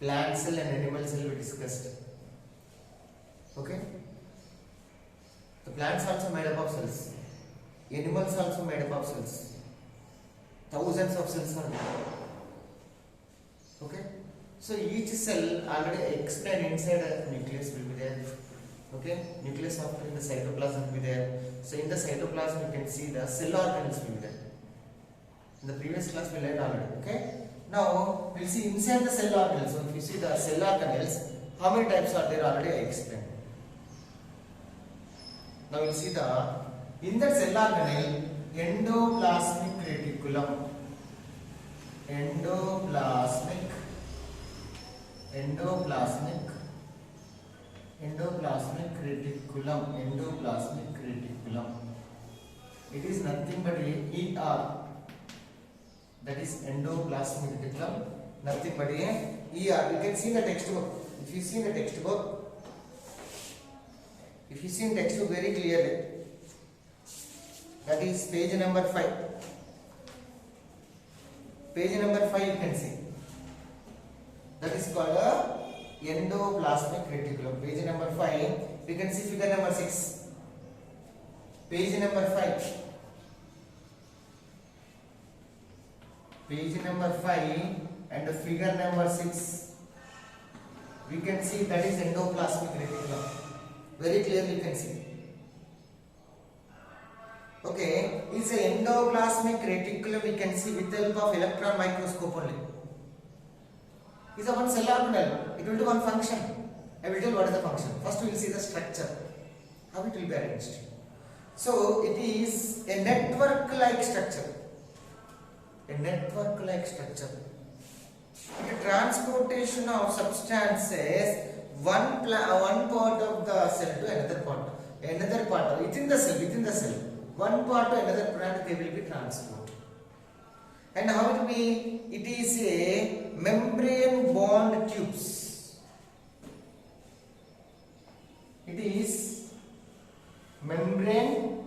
plant cell and animal cell we discussed. Okay, the plants also made up of cells, animals also made up of cells, thousands of cells are there. Okay, so each cell already explained inside a nucleus will be there. Okay, nucleus after in the cytoplasm will be there. So in the cytoplasm you can see the cell organelles will be there. In the previous class we learned already. Okay, now we'll see inside the cell organelles. So if you see the cell organelles, how many types are there already I explained. Now we'll see the in that cell organelle endoplasmic reticulum, endoplasmic reticulum. It is nothing but ER. That is endoplasmic reticulum. Nothing but ER. You can see in the textbook. If you see in the textbook very clearly, that is page number 5. Page number 5 you can see. That is called a endoplasmic reticulum. Page number 5. We can see figure number 6. Page number 5. Page number 5 and figure number 6. We can see that is endoplasmic reticulum. Very clearly you can see. Okay, it's an endoplasmic reticulum. We can see with the help of electron microscope only. It's a one cell organelle. It will do one function. I will tell what is the function. First we will see the structure, how it will be arranged. So it is a network-like structure. A network-like structure. The transportation of substances one part of the cell to another part within the cell, one part to another part they will be transported. And how it will be? It is a membrane bond tubes. It is membrane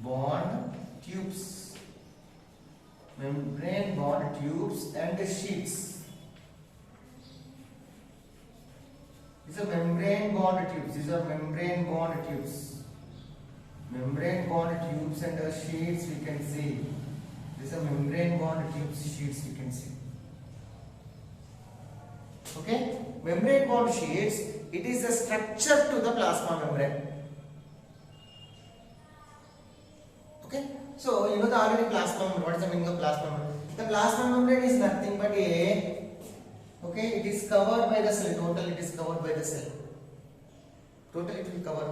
bond tubes. Membrane bond tubes and sheets. These are membrane bond tubes. These are membrane bond tubes. Membrane bond tubes and sheets we can see. These are membrane bond tubes, sheets we can see. Okay? Membrane bond sheets, it is the structure to the plasma membrane. Okay? So, you know the already plasma membrane. What is the meaning of plasma membrane? The plasma membrane is nothing but a, okay, it is covered by the cell. Total it is covered by the cell. Total it will cover,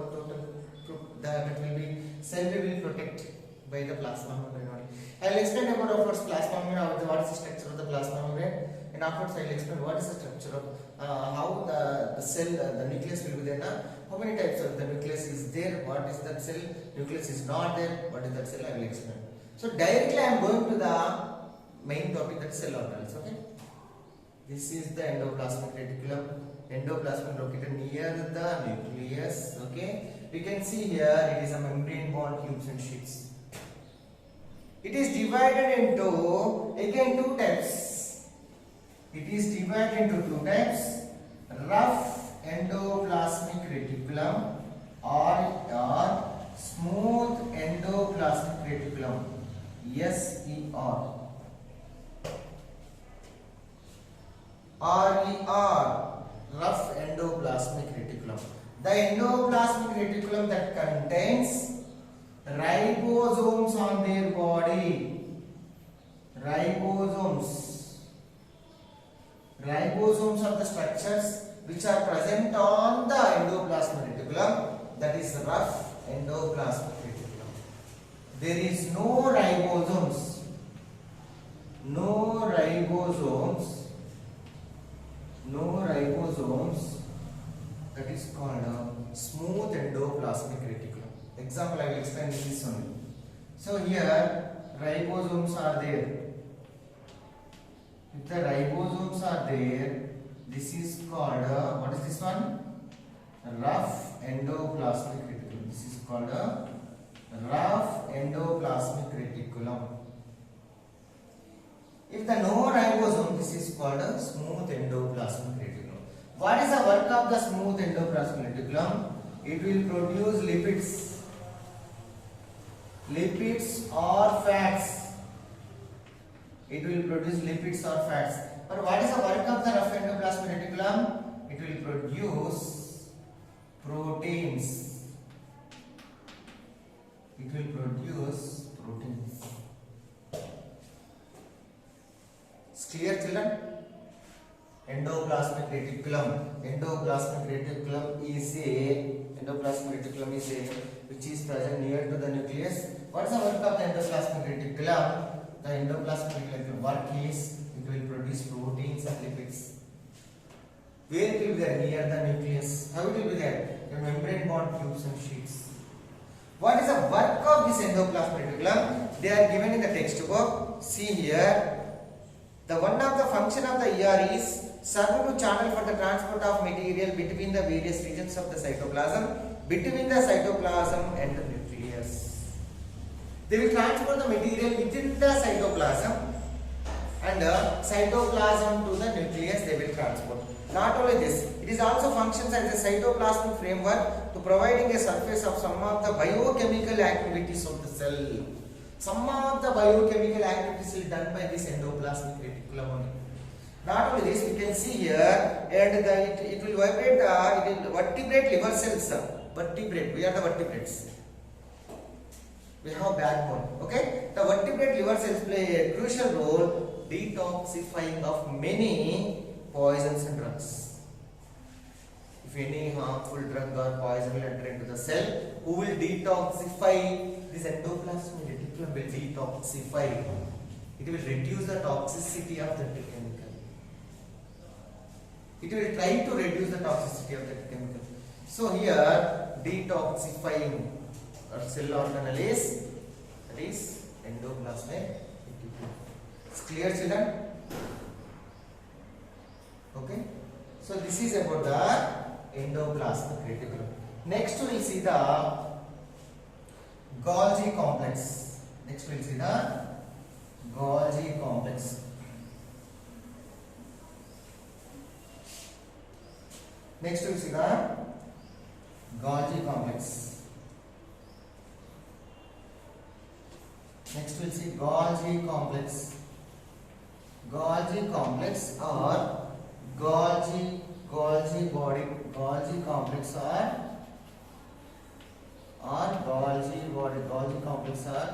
that will be, cell will protect by the plasma membrane only. I will explain about afterwards plasma membrane, what is the structure of the plasma membrane, and afterwards I will explain what is the structure of, how the cell, the nucleus will be there now. How many types of the nucleus is there, what is that cell, nucleus is not there, what is that cell, I will explain. So directly I am going to the main topic, that cell organelles. Okay, this is the endoplasmic reticulum. Endoplasmic located near the nucleus. Okay, we can see here it is a membrane bond tubes and sheets. It is divided into again two types. It is divided into two types: rough endoplasmic reticulum or smooth endoplasmic reticulum, SER. RER, rough endoplasmic reticulum. The endoplasmic reticulum that contains ribosomes on their body. Ribosomes are the structures which are present on the endoplasmic reticulum. That is rough endoplasmic reticulum. There is no ribosomes. No ribosomes. That is called a smooth endoplasmic reticulum. Example I will explain this only. So here ribosomes are there. If the ribosomes are there, this is called what is this one? Rough endoplasmic reticulum. This is called a rough endoplasmic endoplasmic reticulum. If the no ribosome, this is called a smooth endoplasmic reticulum. What is the work of the smooth endoplasmic reticulum? It will produce lipids or fats. It will produce lipids or fats. But what is the work of the rough endoplasmic reticulum? It will produce proteins. It will produce proteins. It's clear, children? Endoplasmic reticulum. Endoplasmic reticulum is a which is present near to the nucleus. What is the work of the endoplasmic reticulum? The endoplasmic reticulum work is it will produce proteins and lipids. Where it will be there? Near the nucleus. How it will be there? The membrane bound tubes and sheets. What is the work of this endoplasmic reticulum? They are given in the textbook. See here. The one of the function of the ER is serve to channel for the transport of material between the various regions of the cytoplasm, between the cytoplasm and the nucleus. They will transport the material within the cytoplasm and cytoplasm to the nucleus they will transport. Not only this, it is also functions as a cytoplasmic framework to providing a surface of some of the biochemical activities of the cell. Some of the biochemical activities is done by this endoplasmic reticulum only. Not only this, we can see here, and it will vibrate, it will vertebrate liver cells. Vertebrate, we are the vertebrates. We have backbone. Okay, the vertebrate liver cells play a crucial role detoxifying of many poisons and drugs. If any harmful drug or poison will enter into the cell, who will detoxify this endoplasmic reticulum will detoxify. It will reduce the toxicity of the chemical. It will try to reduce the toxicity of that chemical. So here detoxifying or cell organelle is endoplasmic reticulum. It's clear, children? Okay. So this is about the endoplasmic reticulum. Next we will see the Golgi complex. Next we will see the Golgi complex. Next we will see the Golgi complex. Next we will see Golgi complex. Golgi complex or Golgi body, Golgi complex or Golgi body, Golgi complex or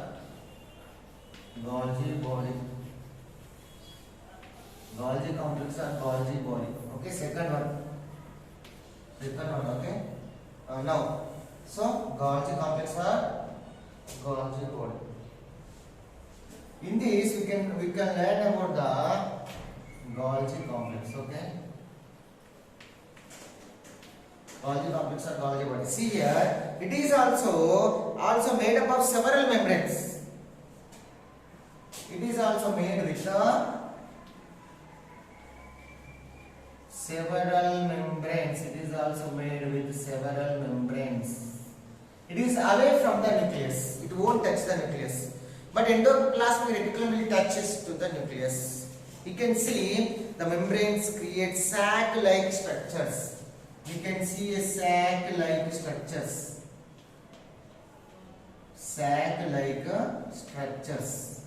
Golgi body, Golgi complex or Golgi body. Okay, second one. Okay. Now, so Golgi complex or Golgi body. In this, we can learn about the Golgi complex. Okay. Golgi complex or Golgi body. See here, it is also made up of several membranes. It is also made with several membranes. It is also made with several membranes. It is away from the nucleus. It won't touch the nucleus. But endoplasmic reticulum will touches to the nucleus. You can see the membranes create sac-like structures. You can see a sac-like structures. Sac-like structures.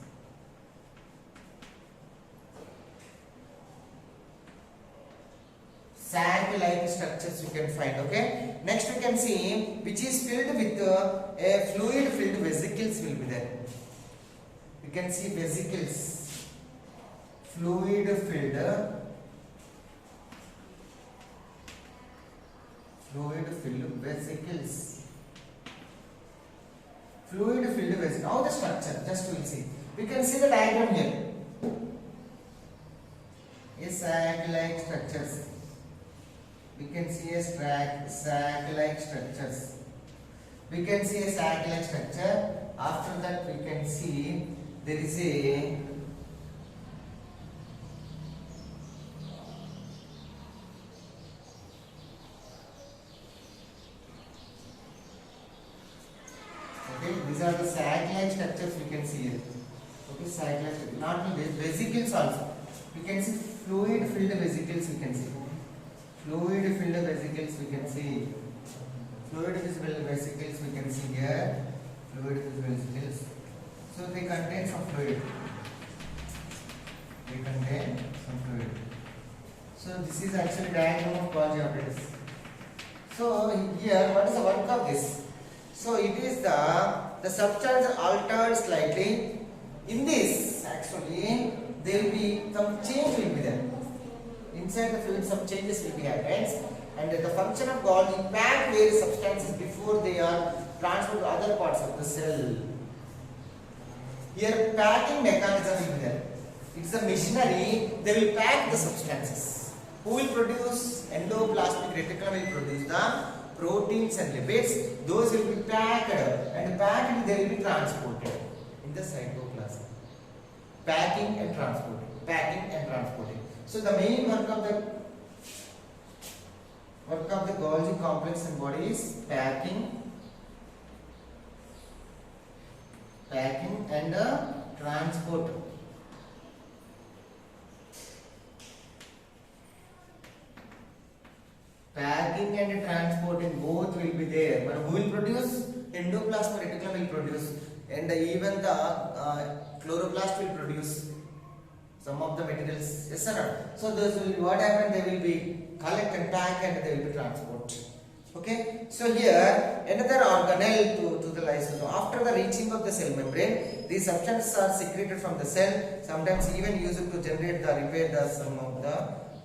Sac-like structures you can find. Okay. Next we can see which is filled with a fluid-filled vesicles will be there. You can see vesicles, fluid-filled vesicles. Fluid-filled vesicles. Now the structure, just we will see. We can see the diagram here. A sac-like structures. We can see a sac-like structures. We can see a sac-like structure. After that, we can see there is a these are the sac sac-like structures we can see here. Okay, sac-like structure. Not only vesicles also. We can see fluid filled vesicles we can see. Fluid filled vesicles we can see. Fluid filled vesicles we can see here. Fluid filled vesicles. So they contain some fluid. They contain some fluid. So this is actually diagram of Golgi apparatus. So here, what is the work of this? So it is the substance altered slightly. In this, actually, there will be some change will be there. Inside the fluid, some changes will be happens, and the function of Golgi pack various substances before they are transferred to other parts of the cell. Here, packing mechanism will be there. It's a machinery. They will pack the substances. Who will produce? Endoplasmic reticulum will produce the proteins and lipids. Those will be packed, and packed they will be transported in the cytoplasm. Packing and transporting. Packing and transporting. So the main work of the Golgi complex and body is packing and transport. Packing and transporting both will be there. But who will produce? Endoplasmic reticulum will produce, and even the chloroplast will produce some of the materials. Yes, sir. So those will be what happen? They will be collect and pack, and they will be transport. Okay. So here another organelle to the lysosome. After the reaching of the cell membrane, these substances are secreted from the cell. Sometimes even used to generate the repair the some of the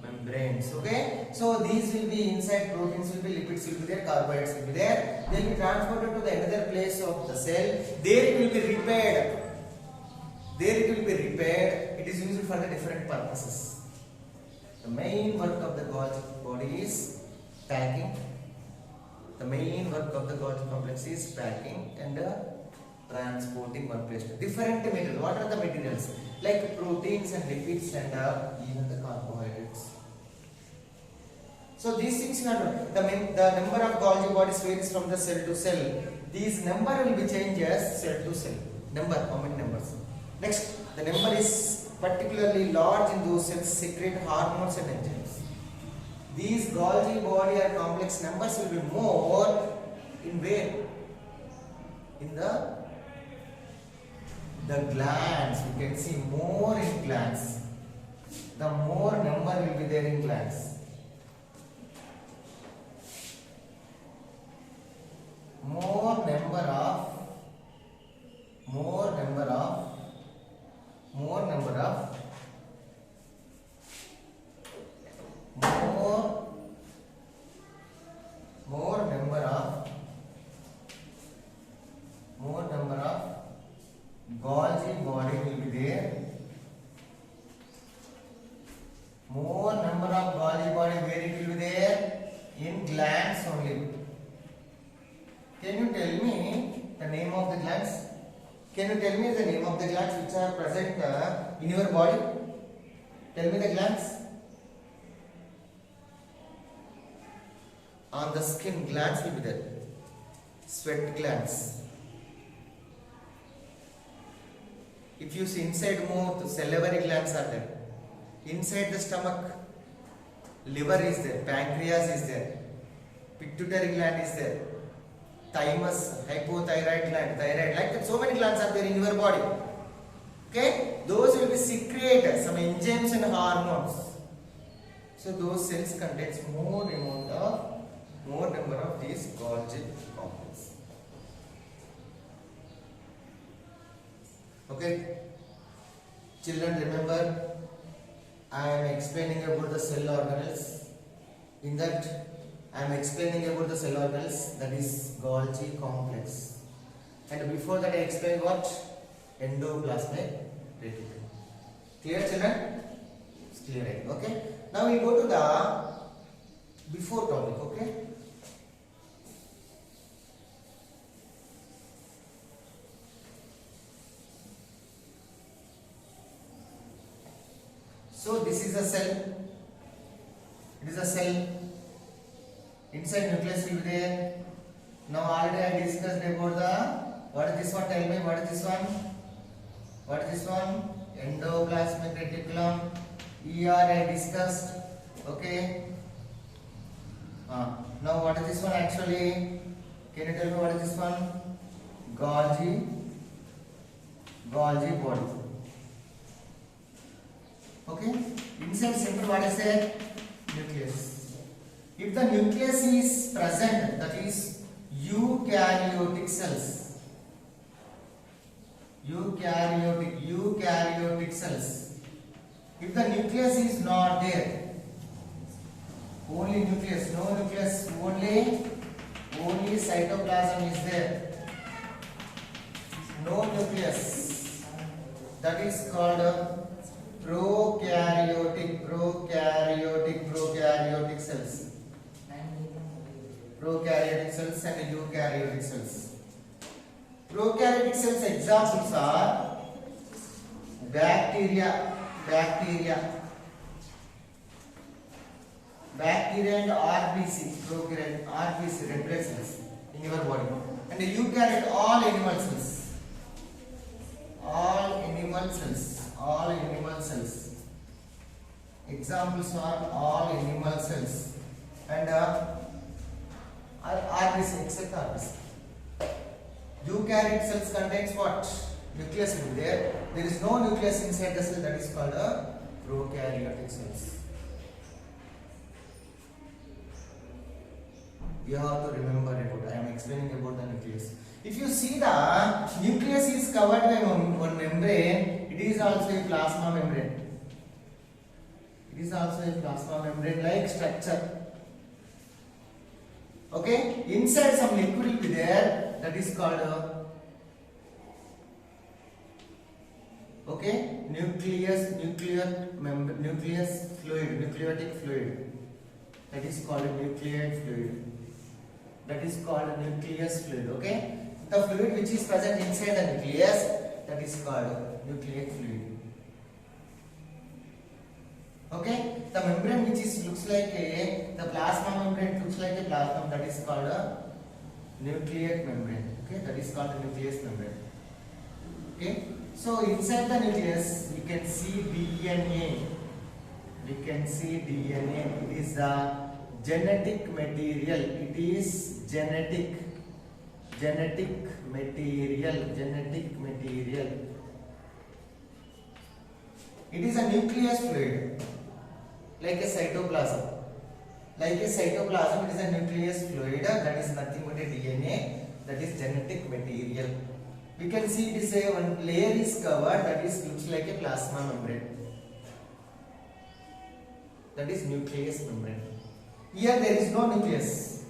membranes. Okay, so these will be inside, proteins will be, lipids will be there, carbohydrates will be there. They will be transported to the another place of the cell. There it will be repaired. It is used for the different purposes. The main work of the Golgi body is packing. The main work of the Golgi complex is packing and transporting one place to different materials. What are the materials? Like proteins and lipids and even the carbohydrates. So these things are the number of Golgi bodies varies from the cell to cell. These number will be changes cell to cell. Number, how many numbers? Next, the number is particularly large in those cells secrete hormones and enzymes. These Golgi body or complex numbers will be more in where? In the glands. You can see more in glands. The more number will be there in glands. More number of Golgi body will be there. More number of Golgi body where it will be there? In glands only. Can you tell me the name of the glands? Can you tell me the name of the glands which are present in your body? Tell me the glands. On the skin, glands will be there. Sweat glands. If you see inside mouth, salivary glands are there. Inside the stomach, liver is there, pancreas is there, pituitary gland is there, thymus, hypothyroid gland, thyroid, like that. So many glands are there in your body. Okay, those will be secrete some enzymes and hormones. So those cells contains more number of these Golgi complex. Okay, children, remember I am explaining about the cell organelles. In that I am explaining about the cell organelles, that is Golgi complex. And before that I explained what? Endoplasmic reticulum. Clear, children? It's clear, right? Okay. Now we go to the before topic. Okay. So this is a cell. It is a cell. Inside nucleus will be there. Now already I discussed about What is this one? Tell me, what is this one? What is this one? Endoplasmic reticulum. I discussed. Okay. Now what is this one actually? Can you tell me what is this one? Golgi body. Okay. Inside center, what is it? Nucleus. If the nucleus is present, that is eukaryotic cells. Eukaryotic cells. If the nucleus is not there, only nucleus, no nucleus, only cytoplasm is there. No nucleus. That is called prokaryotic cells. Prokaryotic cells and eukaryotic cells. Prokaryotic cells examples are bacteria and RBC, red blood cells in your body. And the eukaryote, all animal cells. Examples are all animal cells and RBC, except RBC. Eukaryotic cells contains what? Nucleus will be there. There is no nucleus inside the cell, that is called prokaryotic cells. You have to remember about, I am explaining about the nucleus. If you see the nucleus is covered by one membrane, it is also a plasma membrane. Like structure. Okay, inside some liquid will be there, that is called nucleatic fluid. That is called nucleate fluid. That is called nucleus fluid. Okay, the fluid which is present inside the nucleus, that is called nucleate fluid. Okay, the membrane which looks like the plasma membrane looks like a plasma, that is called a nucleate membrane. Okay, that is called the nucleus membrane. Okay, so inside the nucleus we can see DNA. It is the genetic material. It is genetic material. It is a nucleus fluid, like a cytoplasm. It is a nucleus fluid, that is nothing but a DNA, that is genetic material. We can see this one layer is covered, that is looks like a plasma membrane. That is nucleus membrane. Here there is no nucleus.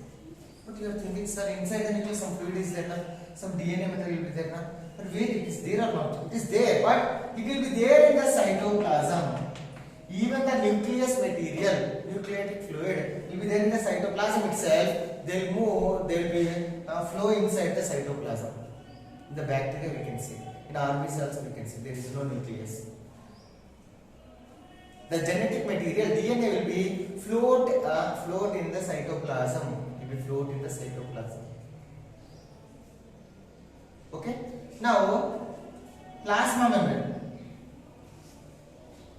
What you are thinking, sir? Inside the nucleus some fluid is there, some DNA material will be there. But where it is there or not? It is there, but it will be there in the cytoplasm. Even the nucleus material, nucleatic fluid, will be there in the cytoplasm itself. They will be flow inside the cytoplasm. In the bacteria we can see. In RBC also we can see there is no nucleus. The genetic material DNA will be float in the cytoplasm. It will float in the cytoplasm. Okay. Now plasma membrane.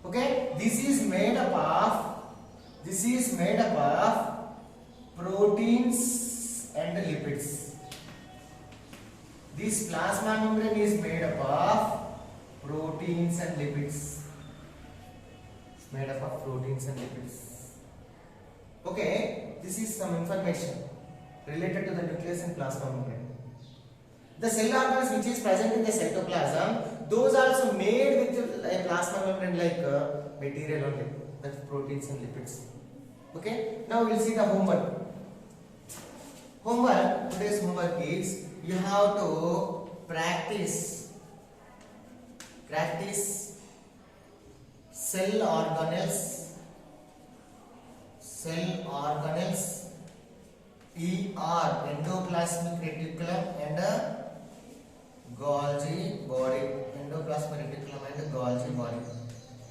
Okay. This is made up of proteins and lipids. This plasma membrane is made up of proteins and lipids. Okay, this is some information related to the nucleus and plasma membrane. The cell organelles which is present in the cytoplasm, those are also made with a plasma membrane like material only, that's proteins and lipids. Okay, now we will see the homework. Today's homework is you have to practice cell organelles, endoplasmic reticulum and Golgi body.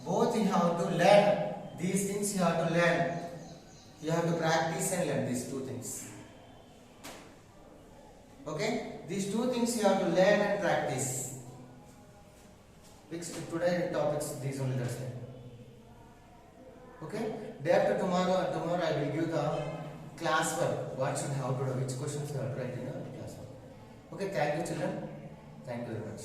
Both you have to learn. These things you have to learn. You have to practice and learn these two things. Okay? These two things you have to learn and practice. Today topics these only, that's it. Okay, day after tomorrow I will give the class work, what should how to do, which questions you have to write in the class work. Okay, thank you children, thank you very much.